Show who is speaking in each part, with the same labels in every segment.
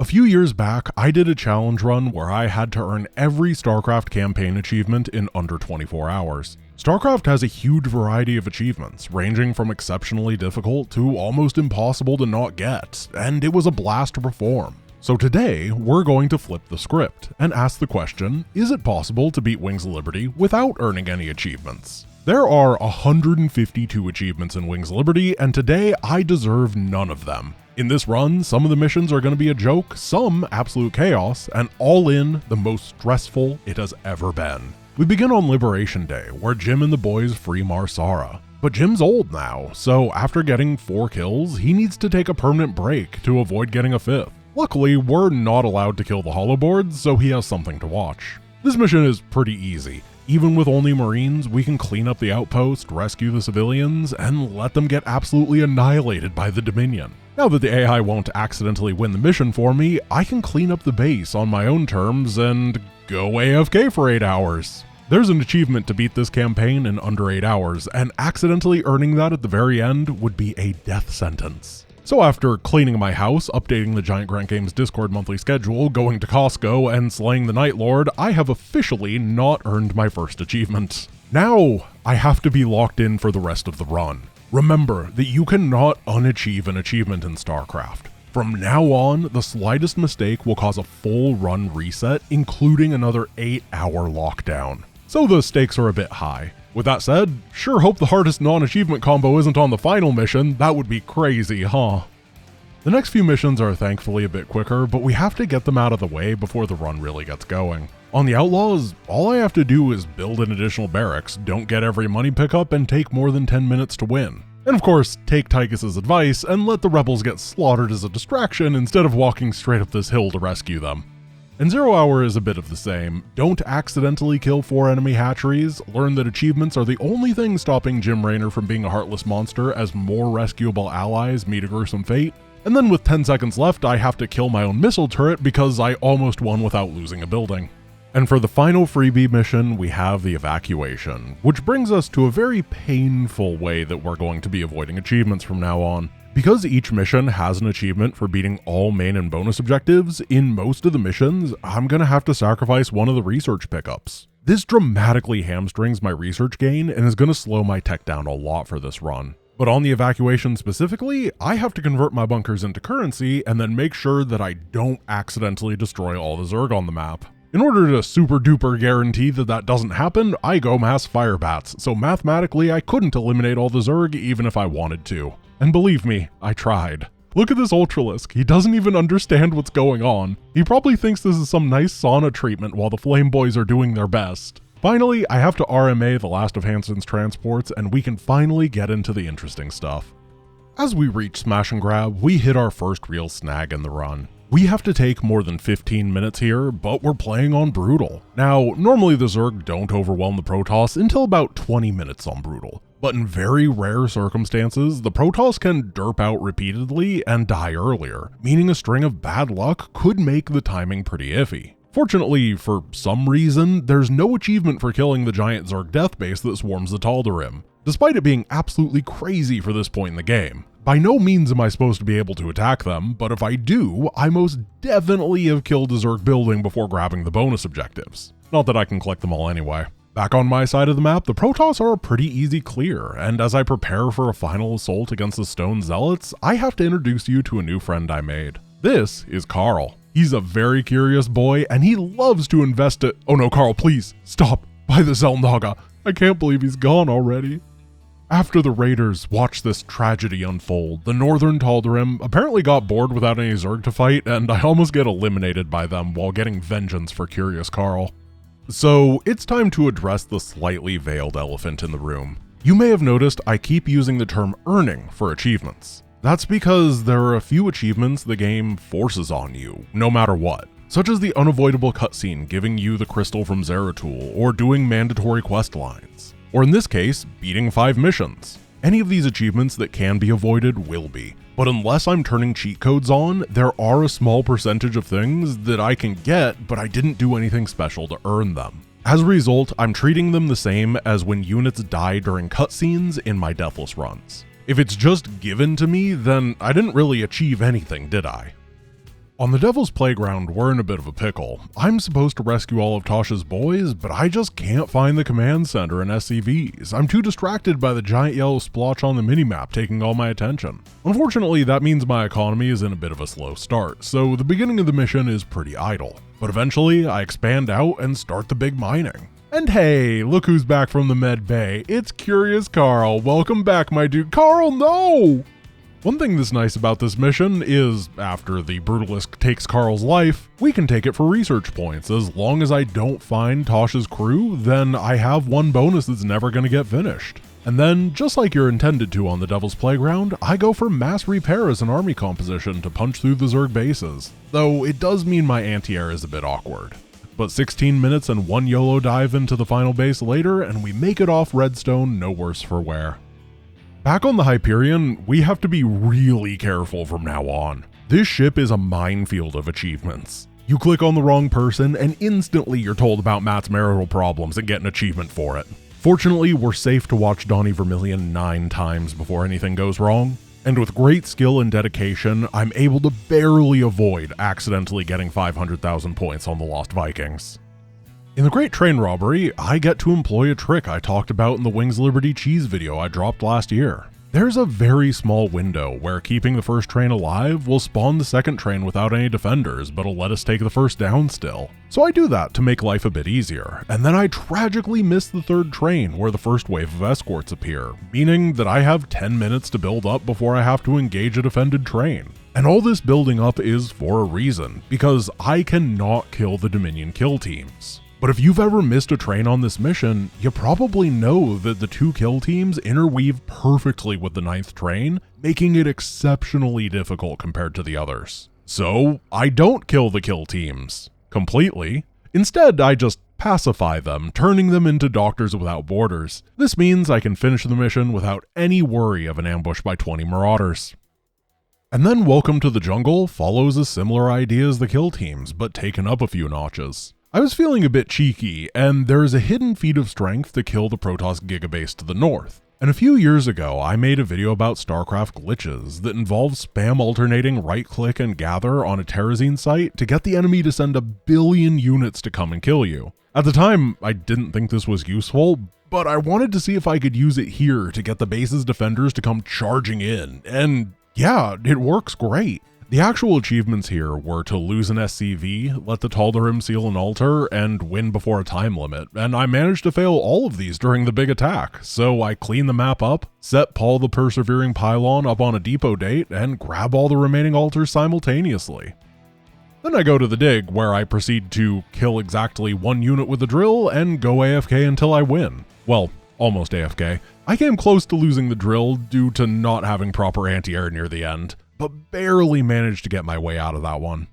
Speaker 1: A few years back, I did a challenge run where I had to earn every StarCraft campaign achievement in under 24 hours. StarCraft has a huge variety of achievements, ranging from exceptionally difficult to almost impossible to not get, and it was a blast to perform. So today, we're going to flip the script and ask the question, is it possible to beat Wings of Liberty without earning any achievements? There are 152 achievements in Wings of Liberty, and today I deserve none of them. In this run, some of the missions are going to be a joke, some absolute chaos, and all in the most stressful it has ever been. We begin on Liberation Day, where Jim and the boys free Marsara. But Jim's old now, so after getting 4 kills, he needs to take a permanent break to avoid getting a 5th. Luckily, we're not allowed to kill the holoboards, so he has something to watch. This mission is pretty easy. Even with only Marines, we can clean up the outpost, rescue the civilians, and let them get absolutely annihilated by the Dominion. Now that the AI won't accidentally win the mission for me, I can clean up the base on my own terms and go AFK for 8 hours. There's an achievement to beat this campaign in under 8 hours, and accidentally earning that at the very end would be a death sentence. So after cleaning my house, updating the Giant Grant Games Discord monthly schedule, going to Costco, and slaying the Night Lord, I have officially not earned my first achievement. Now, I have to be locked in for the rest of the run. Remember that you cannot unachieve an achievement in StarCraft. From now on, the slightest mistake will cause a full run reset, including another 8-hour lockdown. So the stakes are a bit high. With that said, sure hope the hardest non-achievement combo isn't on the final mission. That would be crazy, huh? The next few missions are thankfully a bit quicker, but we have to get them out of the way before the run really gets going. On the Outlaws, all I have to do is build an additional barracks, don't get every money pickup, and take more than 10 minutes to win. And of course, take Tychus's advice and let the rebels get slaughtered as a distraction instead of walking straight up this hill to rescue them. And 0 Hour is a bit of the same. Don't accidentally kill 4 enemy hatcheries, learn that achievements are the only thing stopping Jim Raynor from being a heartless monster as more rescuable allies meet a gruesome fate, and then with 10 seconds left I have to kill my own missile turret because I almost won without losing a building. And for the final freebie mission, we have the evacuation, which brings us to a very painful way that we're going to be avoiding achievements from now on. Because each mission has an achievement for beating all main and bonus objectives, in most of the missions, I'm going to have to sacrifice one of the research pickups. This dramatically hamstrings my research gain and is going to slow my tech down a lot for this run. But on the evacuation specifically, I have to convert my bunkers into currency and then make sure that I don't accidentally destroy all the Zerg on the map. In order to super duper guarantee that that doesn't happen, I go mass fire bats, so mathematically I couldn't eliminate all the Zerg even if I wanted to. And believe me, I tried. Look at this Ultralisk, he doesn't even understand what's going on. He probably thinks this is some nice sauna treatment while the Flame Boys are doing their best. Finally, I have to RMA the last of Hansen's transports and we can finally get into the interesting stuff. As we reach Smash and Grab, we hit our first real snag in the run. We have to take more than 15 minutes here, but we're playing on Brutal. Now, normally the Zerg don't overwhelm the Protoss until about 20 minutes on Brutal. But in very rare circumstances, the Protoss can derp out repeatedly and die earlier, meaning a string of bad luck could make the timing pretty iffy. Fortunately, for some reason, there's no achievement for killing the giant Zerg death base that swarms the Tal'Darim, despite it being absolutely crazy for this point in the game. By no means am I supposed to be able to attack them, but if I do, I most definitely have killed a Zerg building before grabbing the bonus objectives. Not that I can collect them all anyway. Back on my side of the map, the Protoss are a pretty easy clear, and as I prepare for a final assault against the Stone Zealots, I have to introduce you to a new friend I made. This is Carl. He's a very curious boy, and he loves to invest it. Oh no, Carl, please, stop, by the Xel'Naga. I can't believe he's gone already. After the Raiders watched this tragedy unfold, the Northern Tal'Darim apparently got bored without any Zerg to fight, and I almost get eliminated by them while getting vengeance for Curious Carl. So it's time to address the slightly veiled elephant in the room. You may have noticed I keep using the term earning for achievements. That's because there are a few achievements the game forces on you, no matter what, such as the unavoidable cutscene giving you the crystal from Zeratol or doing mandatory quest lines. Or in this case, beating 5 missions. Any of these achievements that can be avoided will be, but unless I'm turning cheat codes on, there are a small percentage of things that I can get, but I didn't do anything special to earn them. As a result, I'm treating them the same as when units die during cutscenes in my Deathless runs. If it's just given to me, then I didn't really achieve anything, did I? On the Devil's Playground, we're in a bit of a pickle. I'm supposed to rescue all of Tasha's boys, but I just can't find the command center and SCVs. I'm too distracted by the giant yellow splotch on the minimap taking all my attention. Unfortunately, that means my economy is in a bit of a slow start, so the beginning of the mission is pretty idle. But eventually, I expand out and start the big mining. And hey, look who's back from the med bay. It's Curious Carl. Welcome back, my dude. Carl, no! One thing that's nice about this mission is, after the Brutalist takes Carl's life, we can take it for research points. As long as I don't find Tasha's crew, then I have one bonus that's never going to get finished. And then, just like you're intended to on the Devil's Playground, I go for mass repair as an army composition to punch through the Zerg bases. Though it does mean my anti-air is a bit awkward. But 16 minutes and one YOLO dive into the final base later, and we make it off Redstone no worse for wear. Back on the Hyperion, we have to be really careful from now on. This ship is a minefield of achievements. You click on the wrong person and instantly you're told about Matt's marital problems and get an achievement for it. Fortunately, we're safe to watch Donnie Vermillion 9 times before anything goes wrong. And with great skill and dedication, I'm able to barely avoid accidentally getting 500,000 points on the Lost Vikings. In the Great Train Robbery, I get to employ a trick I talked about in the Wings Liberty Cheese video I dropped last year. There's a very small window where keeping the first train alive will spawn the second train without any defenders, but will let us take the first down still. So I do that to make life a bit easier, and then I tragically miss the third train where the first wave of escorts appear, meaning that I have 10 minutes to build up before I have to engage a defended train. And all this building up is for a reason, because I cannot kill the Dominion kill teams. But if you've ever missed a train on this mission, you probably know that the 2 kill teams interweave perfectly with the 9th train, making it exceptionally difficult compared to the others. So, I don't kill the kill teams completely. Instead, I just pacify them, turning them into Doctors Without Borders. This means I can finish the mission without any worry of an ambush by 20 marauders. And then Welcome to the Jungle follows a similar idea as the kill teams, but taken up a few notches. I was feeling a bit cheeky, and there is a hidden feat of strength to kill the Protoss Gigabase to the north. And a few years ago, I made a video about StarCraft glitches that involve spam alternating right-click and gather on a Terrazine site to get the enemy to send 1 billion units to come and kill you. At the time, I didn't think this was useful, but I wanted to see if I could use it here to get the base's defenders to come charging in, and yeah, it works great. The actual achievements here were to lose an SCV, let the Tal'Darim seal an altar, and win before a time limit, and I managed to fail all of these during the big attack, so I clean the map up, set Paul the Persevering Pylon up on a depot date, and grab all the remaining altars simultaneously. Then I go to the dig, where I proceed to kill exactly 1 unit with the drill and go AFK until I win. Well, almost AFK. I came close to losing the drill due to not having proper anti-air near the end, but barely managed to get my way out of that one.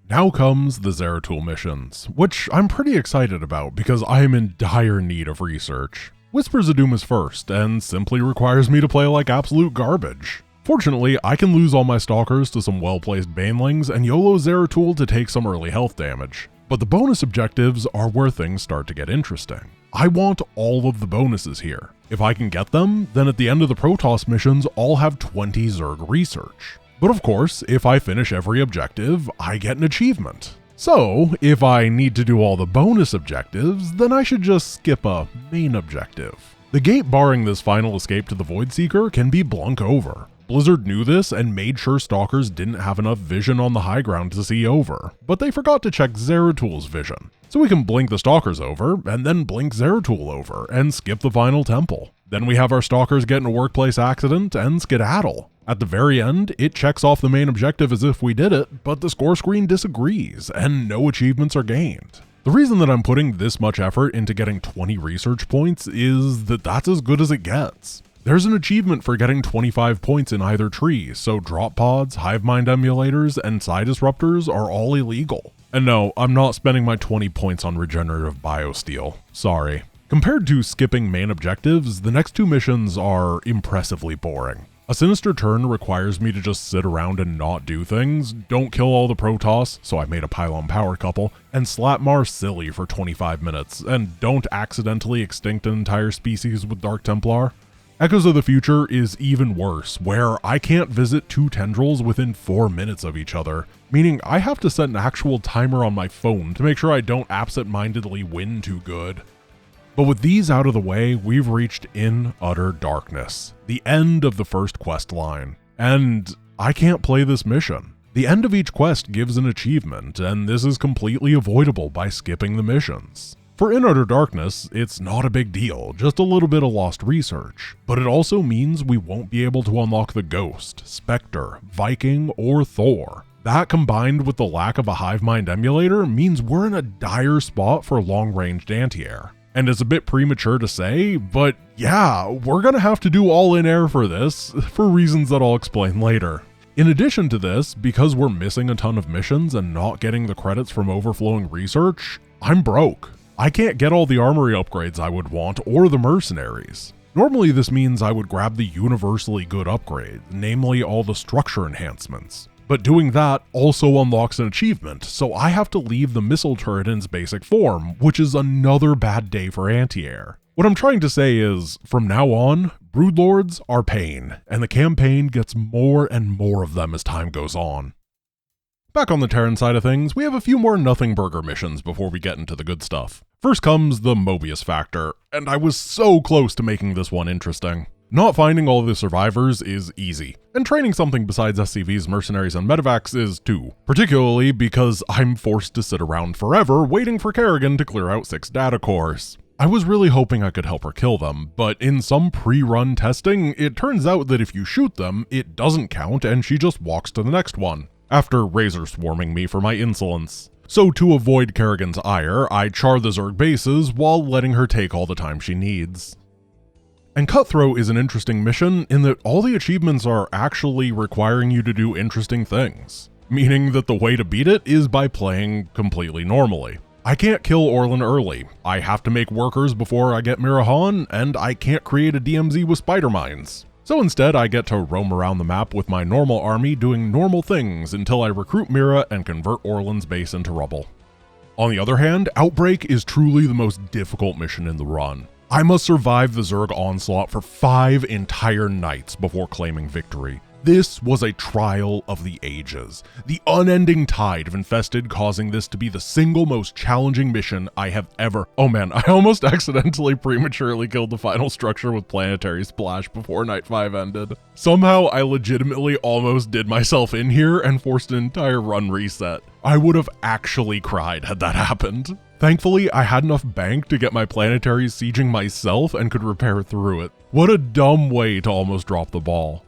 Speaker 1: Now comes the Zeratol missions, which I'm pretty excited about because I am in dire need of research. Whispers of Doom is first, and simply requires me to play like absolute garbage. Fortunately, I can lose all my stalkers to some well-placed banelings and YOLO Zeratol to take some early health damage. But the bonus objectives are where things start to get interesting. I want all of the bonuses here. If I can get them, then at the end of the Protoss missions, I'll have 20 Zerg research. But of course, if I finish every objective, I get an achievement. So, if I need to do all the bonus objectives, then I should just skip a main objective. The gate barring this final escape to the Voidseeker can be blunk over. Blizzard knew this and made sure stalkers didn't have enough vision on the high ground to see over, but they forgot to check Zeratol's vision. So we can blink the stalkers over, and then blink Zeratol over, and skip the final temple. Then we have our stalkers get in a workplace accident and skedaddle. At the very end, it checks off the main objective as if we did it, but the score screen disagrees, and no achievements are gained. The reason that I'm putting this much effort into getting 20 research points is that that's as good as it gets. There's an achievement for getting 25 points in either tree, so drop pods, hive mind emulators, and side disruptors are all illegal. And no, I'm not spending my 20 points on regenerative biosteel. Sorry. Compared to skipping main objectives, the next 2 missions are impressively boring. A Sinister Turn requires me to just sit around and not do things, don't kill all the Protoss, so I made a pylon power couple, and slap Mars silly for 25 minutes, and don't accidentally extinct an entire species with Dark Templar. Echoes of the Future is even worse, where I can't visit 2 tendrils within 4 minutes of each other, meaning I have to set an actual timer on my phone to make sure I don't absent-mindedly win too good. But with these out of the way, we've reached In Utter Darkness, the end of the first quest line, and I can't play this mission. The end of each quest gives an achievement, and this is completely avoidable by skipping the missions. For In Utter Darkness, it's not a big deal, just a little bit of lost research, but it also means we won't be able to unlock the Ghost, Spectre, Viking, or Thor. That combined with the lack of a Hivemind emulator means we're in a dire spot for long-ranged anti-air. And it's a bit premature to say, but yeah, we're gonna have to do all-in air for this, for reasons that I'll explain later. In addition to this, because we're missing a ton of missions and not getting the credits from overflowing research, I'm broke. I can't get all the armory upgrades I would want or the mercenaries. Normally this means I would grab the universally good upgrade, namely all the structure enhancements. But doing that also unlocks an achievement, so I have to leave the missile turret in its basic form, which is another bad day for anti-air. What I'm trying to say is, from now on, Broodlords are pain, and the campaign gets more and more of them as time goes on. Back on the Terran side of things, we have a few more nothing burger missions before we get into the good stuff. First comes the Mobius factor, and I was so close to making this one interesting. Not finding all of the survivors is easy, and training something besides SCVs, mercenaries, and medevacs is too, particularly because I'm forced to sit around forever waiting for Kerrigan to clear out 6 data cores. I was really hoping I could help her kill them, but in some pre-run testing, it turns out that if you shoot them, it doesn't count and she just walks to the next one, after razor swarming me for my insolence. So to avoid Kerrigan's ire, I char the Zerg bases while letting her take all the time she needs. And Cutthroat is an interesting mission in that all the achievements are actually requiring you to do interesting things, meaning that the way to beat it is by playing completely normally. I can't kill Orlin early, I have to make workers before I get Mirahan, and I can't create a DMZ with spider mines. So instead I get to roam around the map with my normal army doing normal things until I recruit Mira and convert Orlin's base into rubble. On the other hand, Outbreak is truly the most difficult mission in the run. I must survive the Zerg onslaught for 5 entire nights before claiming victory. This was a trial of the ages, the unending tide of infested causing this to be the single most challenging mission I have ever— oh man, I almost accidentally prematurely killed the final structure with Planetary Splash before Night 5 ended. Somehow I legitimately almost did myself in here and forced an entire run reset. I would have actually cried had that happened. Thankfully, I had enough bank to get my planetaries sieging myself and could repair through it. What a dumb way to almost drop the ball.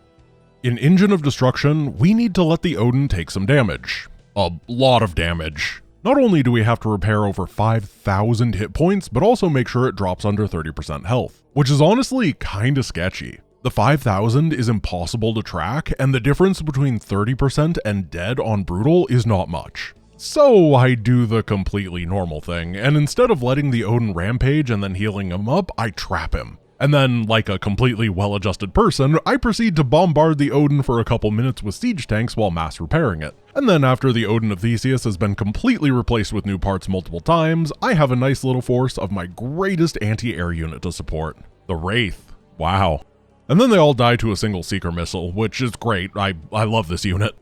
Speaker 1: In Engine of Destruction, we need to let the Odin take some damage. A lot of damage. Not only do we have to repair over 5,000 hit points, but also make sure it drops under 30% health, which is honestly kinda sketchy. The 5,000 is impossible to track, and the difference between 30% and dead on Brutal is not much. So I do the completely normal thing, and instead of letting the Odin rampage and then healing him up, I trap him. And then, like a completely well-adjusted person, I proceed to bombard the Odin for a couple minutes with siege tanks while mass repairing it. And then after the Odin of Theseus has been completely replaced with new parts multiple times, I have a nice little force of my greatest anti-air unit to support. The Wraith. Wow. And then they all die to a single Seeker missile, which is great. I love this unit.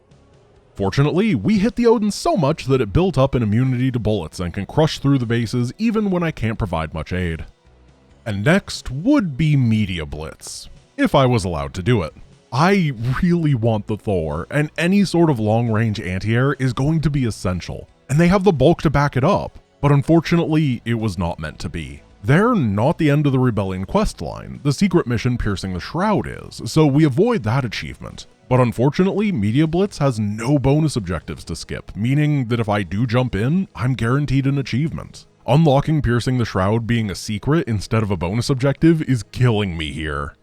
Speaker 1: Fortunately, we hit the Odin so much that it built up an immunity to bullets and can crush through the bases even when I can't provide much aid. And next would be Media Blitz, if I was allowed to do it. I really want the Thor, and any sort of long-range anti-air is going to be essential, and they have the bulk to back it up, but unfortunately, it was not meant to be. They're not the end of the Rebellion questline, the secret mission Piercing the Shroud is, so we avoid that achievement. But unfortunately, Media Blitz has no bonus objectives to skip, meaning that if I do jump in, I'm guaranteed an achievement. Unlocking Piercing the Shroud being a secret instead of a bonus objective is killing me here.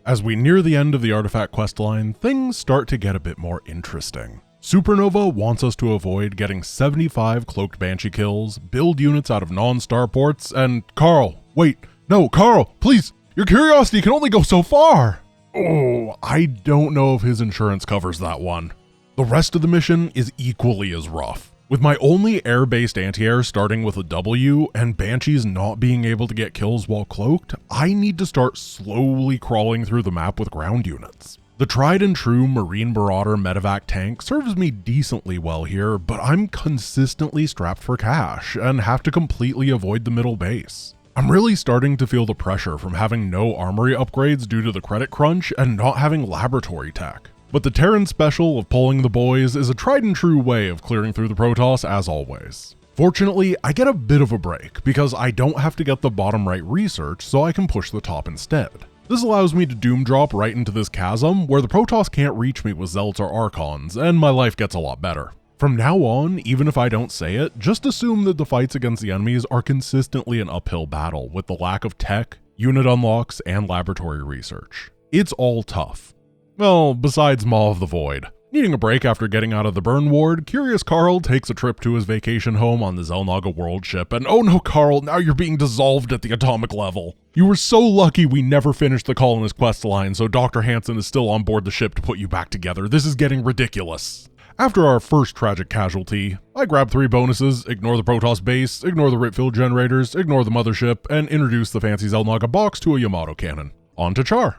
Speaker 1: As we near the end of the artifact questline, things start to get a bit more interesting. Supernova wants us to avoid getting 75 Cloaked Banshee kills, build units out of non-starports, and Carl, wait, no, Carl, please, your curiosity can only go so far! Oh, I don't know if his insurance covers that one. The rest of the mission is equally as rough. With my only air-based anti-air starting with a W and Banshees not being able to get kills while cloaked, I need to start slowly crawling through the map with ground units. The tried and true Marine Marauder medevac tank serves me decently well here, but I'm consistently strapped for cash and have to completely avoid the middle base. I'm really starting to feel the pressure from having no armory upgrades due to the credit crunch and not having laboratory tech. But the Terran special of pulling the boys is a tried and true way of clearing through the Protoss as always. Fortunately, I get a bit of a break because I don't have to get the bottom right research, so I can push the top instead. This allows me to doom drop right into this chasm where the Protoss can't reach me with Zealots or Archons, and my life gets a lot better. From now on, even if I don't say it, just assume that the fights against the enemies are consistently an uphill battle with the lack of tech, unit unlocks, and laboratory research. It's all tough. Well, besides Maw of the Void. Needing a break after getting out of the burn ward, Curious Carl takes a trip to his vacation home on the Xel'Naga world ship, and oh no Carl, now you're being dissolved at the atomic level. You were so lucky we never finished the Colonist quest line, so Dr. Hansen is still on board the ship to put you back together. This is getting ridiculous. After our first tragic casualty, I grab 3 bonuses, ignore the Protoss base, ignore the Ritfield generators, ignore the mothership, and introduce the fancy Xel'Naga box to a Yamato cannon. On to Char.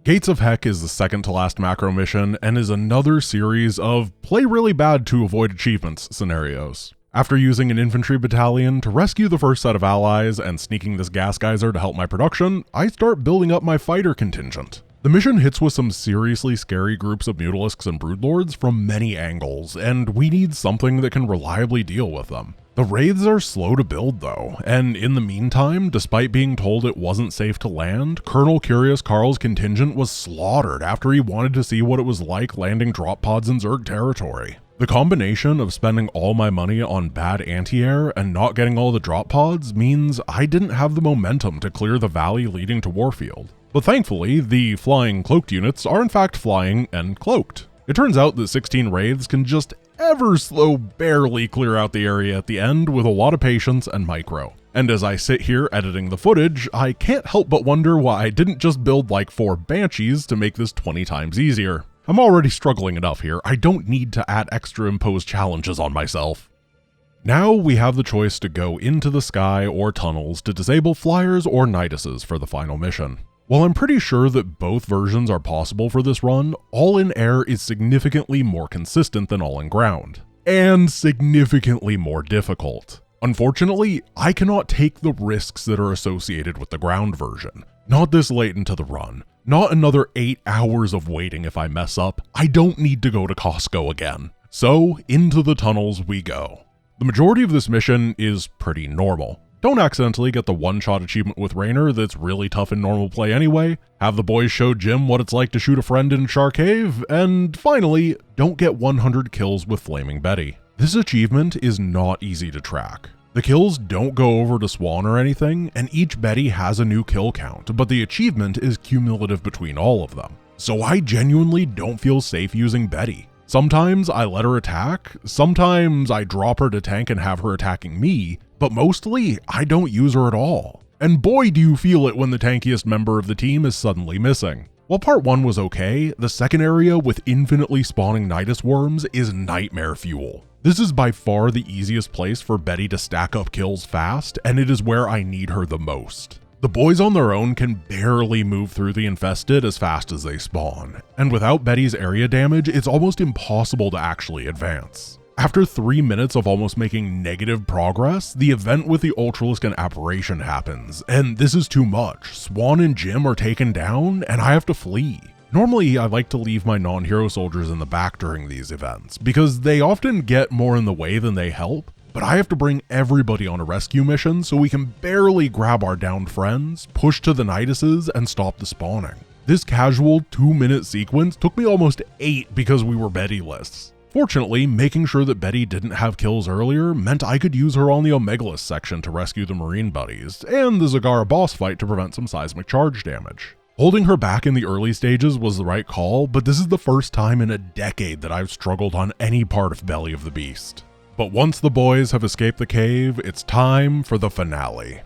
Speaker 1: Gates of Heck is the second to last macro mission and is another series of play really bad to avoid achievements scenarios. After using an infantry battalion to rescue the first set of allies and sneaking this gas geyser to help my production, I start building up my fighter contingent. The mission hits with some seriously scary groups of Mutalisks and Broodlords from many angles, and we need something that can reliably deal with them. The raids are slow to build though, and in the meantime, despite being told it wasn't safe to land, Colonel Curious Carl's contingent was slaughtered after he wanted to see what it was like landing drop pods in Zerg territory. The combination of spending all my money on bad anti-air and not getting all the drop pods means I didn't have the momentum to clear the valley leading to Warfield. But thankfully, the flying cloaked units are in fact flying and cloaked. It turns out that 16 wraiths can just ever slow barely clear out the area at the end with a lot of patience and micro. And as I sit here editing the footage, I can't help but wonder why I didn't just build like 4 Banshees to make this 20 times easier. I'm already struggling enough here, I don't need to add extra imposed challenges on myself. Now we have the choice to go into the sky or tunnels to disable flyers or Niduses for the final mission. While I'm pretty sure that both versions are possible for this run, All-in Air is significantly more consistent than All-in Ground, and significantly more difficult. Unfortunately, I cannot take the risks that are associated with the ground version. Not this late into the run, not another 8 hours of waiting if I mess up. I don't need to go to Costco again. So, into the tunnels we go. The majority of this mission is pretty normal. Don't accidentally get the one-shot achievement with Raynor that's really tough in normal play anyway, have the boys show Jim what it's like to shoot a friend in Char Cave, and finally, don't get 100 kills with Flaming Betty. This achievement is not easy to track. The kills don't go over to Swan or anything, and each Betty has a new kill count, but the achievement is cumulative between all of them. So I genuinely don't feel safe using Betty. Sometimes I let her attack, sometimes I drop her to tank and have her attacking me, but mostly I don't use her at all. And boy do you feel it when the tankiest member of the team is suddenly missing. While part 1 was okay, the second area with infinitely spawning Nidus worms is nightmare fuel. This is by far the easiest place for Betty to stack up kills fast, and it is where I need her the most. The boys on their own can barely move through the infested as fast as they spawn, and without Betty's area damage, it's almost impossible to actually advance. After 3 minutes of almost making negative progress, the event with the Ultralisk and Apparition happens, and this is too much. Swan and Jim are taken down, and I have to flee. Normally, I like to leave my non-hero soldiers in the back during these events, because they often get more in the way than they help, but I have to bring everybody on a rescue mission so we can barely grab our downed friends, push to the Niduses, and stop the spawning. This casual 2-minute sequence took me almost 8 because we were Betty-less. Fortunately, making sure that Betty didn't have kills earlier meant I could use her on the Omegalist section to rescue the Marine buddies, and the Zagara boss fight to prevent some seismic charge damage. Holding her back in the early stages was the right call, but this is the first time in a decade that I've struggled on any part of Belly of the Beast. But once the boys have escaped the cave, it's time for the finale.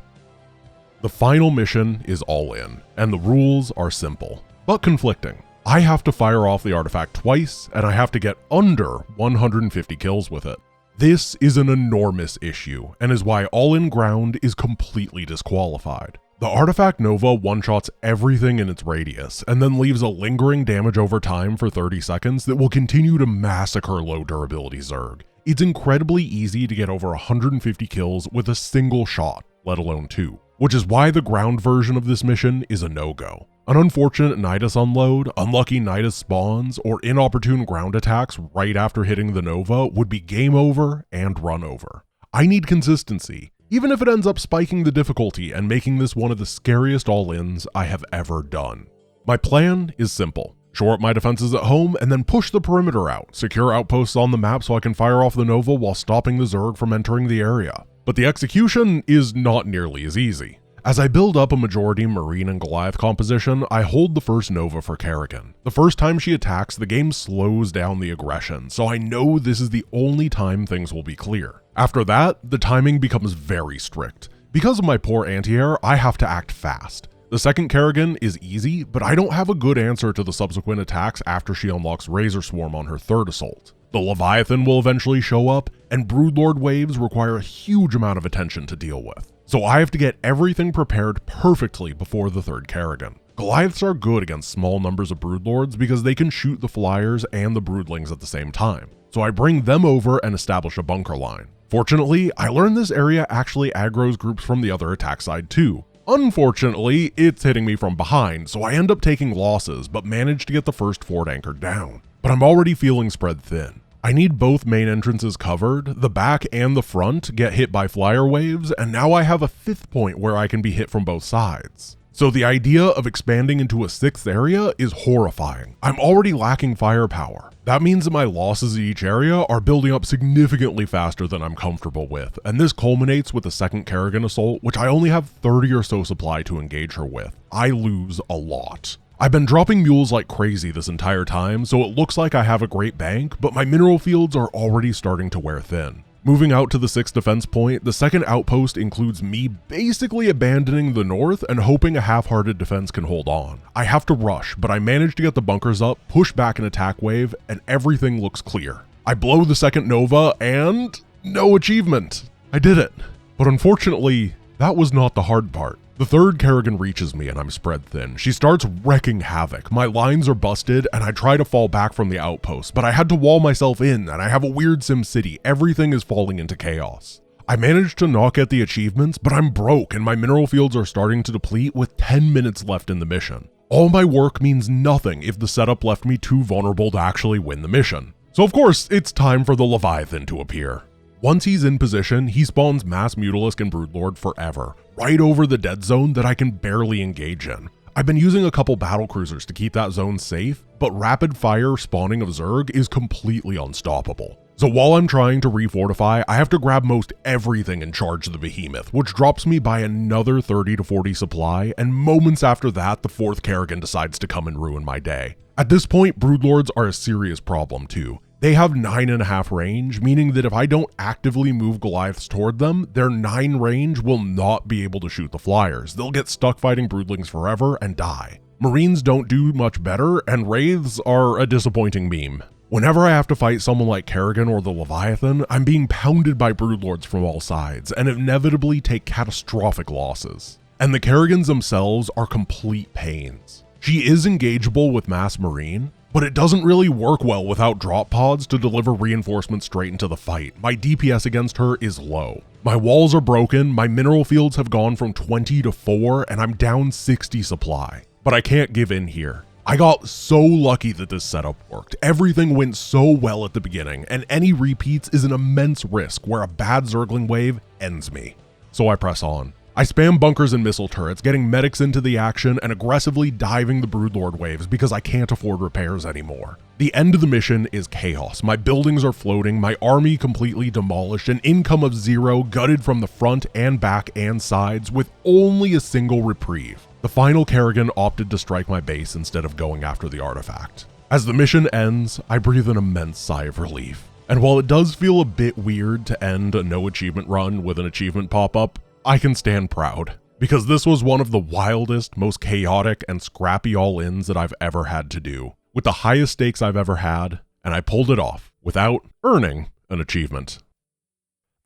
Speaker 1: The final mission is All-in, and the rules are simple, but conflicting. I have to fire off the artifact twice, and I have to get under 150 kills with it. This is an enormous issue, and is why Allin ground is completely disqualified. The artifact Nova one-shots everything in its radius, and then leaves a lingering damage over time for 30 seconds that will continue to massacre low durability Zerg. It's incredibly easy to get over 150 kills with a single shot, let alone 2, which is why the ground version of this mission is a no-go. An unfortunate Nidus unload, unlucky Nidus spawns, or inopportune ground attacks right after hitting the Nova would be game over and run over. I need consistency, even if it ends up spiking the difficulty and making this one of the scariest all-ins I have ever done. My plan is simple. Shore up my defenses at home and then push the perimeter out, secure outposts on the map so I can fire off the Nova while stopping the Zerg from entering the area. But the execution is not nearly as easy. As I build up a majority Marine and Goliath composition, I hold the first Nova for Kerrigan. The first time she attacks, the game slows down the aggression, so I know this is the only time things will be clear. After that, the timing becomes very strict. Because of my poor anti-air, I have to act fast. The second Kerrigan is easy, but I don't have a good answer to the subsequent attacks after she unlocks Razor Swarm on her third assault. The Leviathan will eventually show up, and Broodlord waves require a huge amount of attention to deal with. So I have to get everything prepared perfectly before the third Kerrigan. Goliaths are good against small numbers of Broodlords because they can shoot the Flyers and the Broodlings at the same time. So I bring them over and establish a bunker line. Fortunately, I learned this area actually aggroes groups from the other attack side too. Unfortunately, it's hitting me from behind, so I end up taking losses, but manage to get the first fort anchored down. But I'm already feeling spread thin. I need both main entrances covered, the back and the front get hit by flyer waves, and now I have a fifth point where I can be hit from both sides. So the idea of expanding into a sixth area is horrifying. I'm already lacking firepower. That means that my losses in each area are building up significantly faster than I'm comfortable with, and this culminates with the second Kerrigan assault, which I only have 30 or so supply to engage her with. I lose a lot. I've been dropping mules like crazy this entire time, so it looks like I have a great bank, but my mineral fields are already starting to wear thin. Moving out to the 6th defense point, the second outpost includes me basically abandoning the north and hoping a half-hearted defense can hold on. I have to rush, but I manage to get the bunkers up, push back an attack wave, and everything looks clear. I blow the second Nova, and no achievement. I did it. But unfortunately, that was not the hard part. The third Kerrigan reaches me and I'm spread thin. She starts wrecking havoc. My lines are busted and I try to fall back from the outpost, but I had to wall myself in and I have a weird Sim City. Everything is falling into chaos. I managed to not get the achievements, but I'm broke and my mineral fields are starting to deplete with 10 minutes left in the mission. All my work means nothing if the setup left me too vulnerable to actually win the mission. So of course, it's time for the Leviathan to appear. Once he's in position, he spawns Mass Mutalisk and Broodlord forever, right over the dead zone that I can barely engage in. I've been using a couple battlecruisers to keep that zone safe, but rapid fire spawning of Zerg is completely unstoppable. So while I'm trying to refortify, I have to grab most everything and charge the Behemoth, which drops me by another 30 to 40 supply, and moments after that, the 4th Kerrigan decides to come and ruin my day. At this point, Broodlords are a serious problem too. They have 9.5 range, meaning that if I don't actively move Goliaths toward them, their 9 range will not be able to shoot the Flyers. They'll get stuck fighting Broodlings forever and die. Marines don't do much better, and Wraiths are a disappointing meme. Whenever I have to fight someone like Kerrigan or the Leviathan, I'm being pounded by Broodlords from all sides, and inevitably take catastrophic losses. And the Kerrigans themselves are complete pains. She is engageable with Mass Marine, but it doesn't really work well without drop pods to deliver reinforcements straight into the fight. My DPS against her is low. My walls are broken, my mineral fields have gone from 20 to 4, and I'm down 60 supply. But I can't give in here. I got so lucky that this setup worked. Everything went so well at the beginning, and any repeats is an immense risk where a bad Zergling wave ends me. So I press on. I spam bunkers and missile turrets, getting medics into the action and aggressively diving the Broodlord waves because I can't afford repairs anymore. The end of the mission is chaos. My buildings are floating, my army completely demolished, an income of 0 gutted from the front and back and sides with only a single reprieve. The final Kerrigan opted to strike my base instead of going after the artifact. As the mission ends, I breathe an immense sigh of relief. And while it does feel a bit weird to end a no achievement run with an achievement pop-up, I can stand proud, because this was one of the wildest, most chaotic, and scrappy all-ins that I've ever had to do, with the highest stakes I've ever had, and I pulled it off without earning an achievement.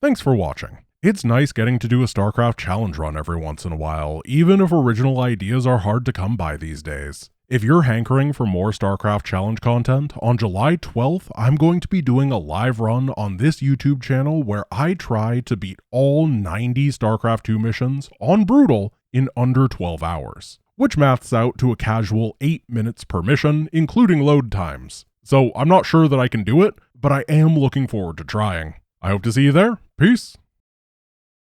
Speaker 1: Thanks for watching. It's nice getting to do a StarCraft challenge run every once in a while, even if original ideas are hard to come by these days. If you're hankering for more StarCraft challenge content, on July 12th, I'm going to be doing a live run on this YouTube channel where I try to beat all 90 StarCraft 2 missions on Brutal in under 12 hours, which maths out to a casual 8 minutes per mission, including load times. So I'm not sure that I can do it, but I am looking forward to trying. I hope to see you there. Peace.